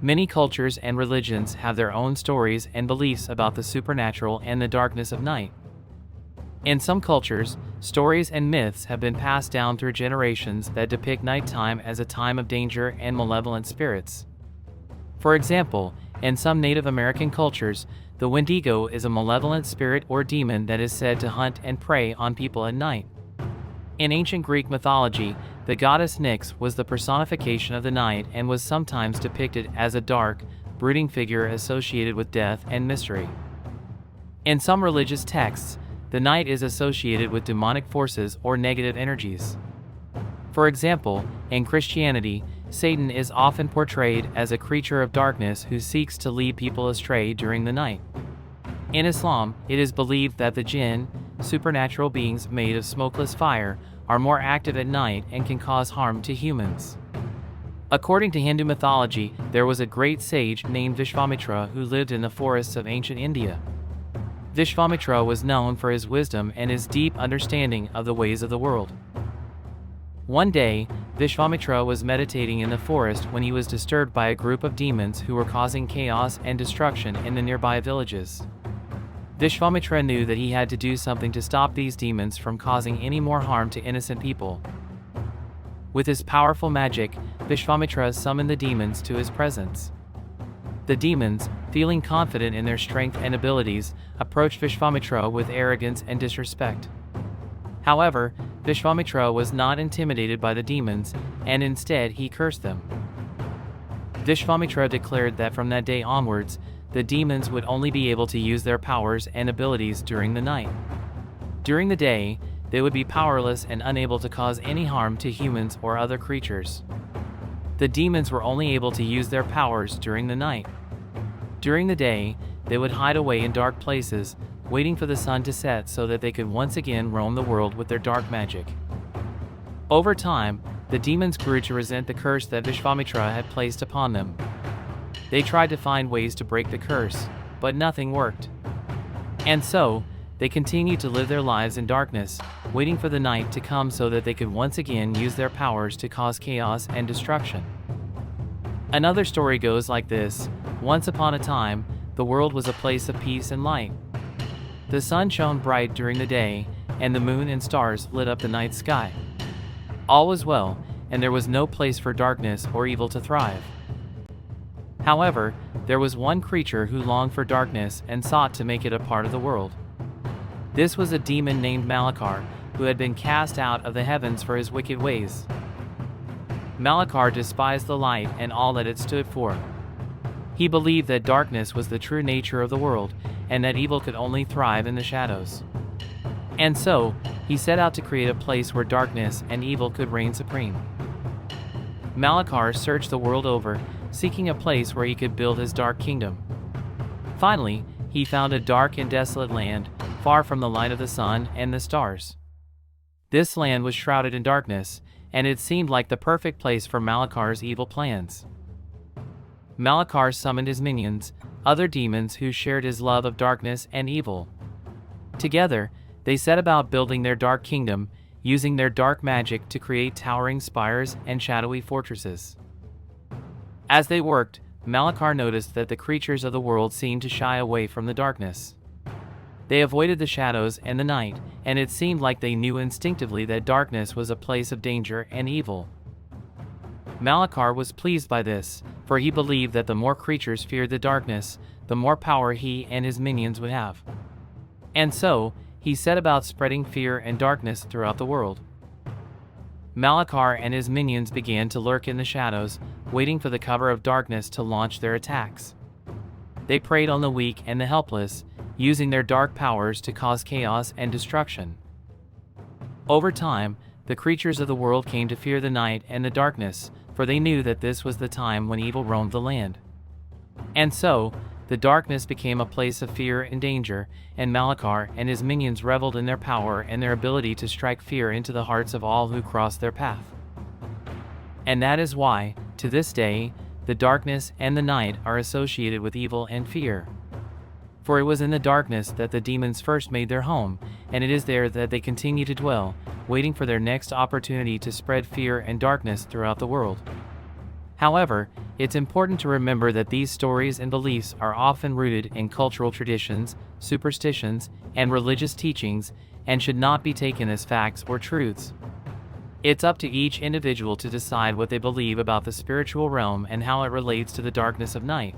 Many cultures and religions have their own stories and beliefs about the supernatural and the darkness of night. In some cultures, stories and myths have been passed down through generations that depict nighttime as a time of danger and malevolent spirits. For example, in some Native American cultures, the Wendigo is a malevolent spirit or demon that is said to hunt and prey on people at night. In ancient Greek mythology, the goddess Nyx was the personification of the night and was sometimes depicted as a dark, brooding figure associated with death and mystery. In some religious texts, the night is associated with demonic forces or negative energies. For example, in Christianity, Satan is often portrayed as a creature of darkness who seeks to lead people astray during the night. In Islam, it is believed that the jinn, supernatural beings made of smokeless fire, are more active at night and can cause harm to humans. According to Hindu mythology, there was a great sage named Vishvamitra who lived in the forests of ancient India. Vishvamitra was known for his wisdom and his deep understanding of the ways of the world. One day, Vishvamitra was meditating in the forest when he was disturbed by a group of demons who were causing chaos and destruction in the nearby villages. Vishvamitra knew that he had to do something to stop these demons from causing any more harm to innocent people. With his powerful magic, Vishvamitra summoned the demons to his presence. The demons, feeling confident in their strength and abilities, approached Vishvamitra with arrogance and disrespect. However, Vishvamitra was not intimidated by the demons, and instead he cursed them. Vishvamitra declared that from that day onwards, the demons would only be able to use their powers and abilities during the night. During the day, they would be powerless and unable to cause any harm to humans or other creatures. The demons were only able to use their powers during the night. During the day, they would hide away in dark places, waiting for the sun to set so that they could once again roam the world with their dark magic. Over time, the demons grew to resent the curse that Vishvamitra had placed upon them. They tried to find ways to break the curse, but nothing worked. And so, they continued to live their lives in darkness, waiting for the night to come so that they could once again use their powers to cause chaos and destruction. Another story goes like this: once upon a time, the world was a place of peace and light. The sun shone bright during the day, and the moon and stars lit up the night sky. All was well, and there was no place for darkness or evil to thrive. However, there was one creature who longed for darkness and sought to make it a part of the world. This was a demon named Malakar, who had been cast out of the heavens for his wicked ways. Malakar despised the light and all that it stood for. He believed that darkness was the true nature of the world, and that evil could only thrive in the shadows. And so, he set out to create a place where darkness and evil could reign supreme. Malakar searched the world over, seeking a place where he could build his dark kingdom. Finally, he found a dark and desolate land, far from the light of the sun and the stars. This land was shrouded in darkness, and it seemed like the perfect place for Malakar's evil plans. Malakar summoned his minions, other demons who shared his love of darkness and evil. Together, they set about building their dark kingdom, using their dark magic to create towering spires and shadowy fortresses. As they worked, Malakar noticed that the creatures of the world seemed to shy away from the darkness. They avoided the shadows and the night, and it seemed like they knew instinctively that darkness was a place of danger and evil. Malakar was pleased by this, for he believed that the more creatures feared the darkness, the more power he and his minions would have. And so, he set about spreading fear and darkness throughout the world. Malakar and his minions began to lurk in the shadows, waiting for the cover of darkness to launch their attacks. They preyed on the weak and the helpless, using their dark powers to cause chaos and destruction. Over time, the creatures of the world came to fear the night and the darkness, for they knew that this was the time when evil roamed the land. And so, the darkness became a place of fear and danger, and Malakar and his minions reveled in their power and their ability to strike fear into the hearts of all who crossed their path. And that is why, to this day, the darkness and the night are associated with evil and fear. For it was in the darkness that the demons first made their home, and it is there that they continue to dwell, waiting for their next opportunity to spread fear and darkness throughout the world. However, it's important to remember that these stories and beliefs are often rooted in cultural traditions, superstitions, and religious teachings, and should not be taken as facts or truths. It's up to each individual to decide what they believe about the spiritual realm and how it relates to the darkness of night.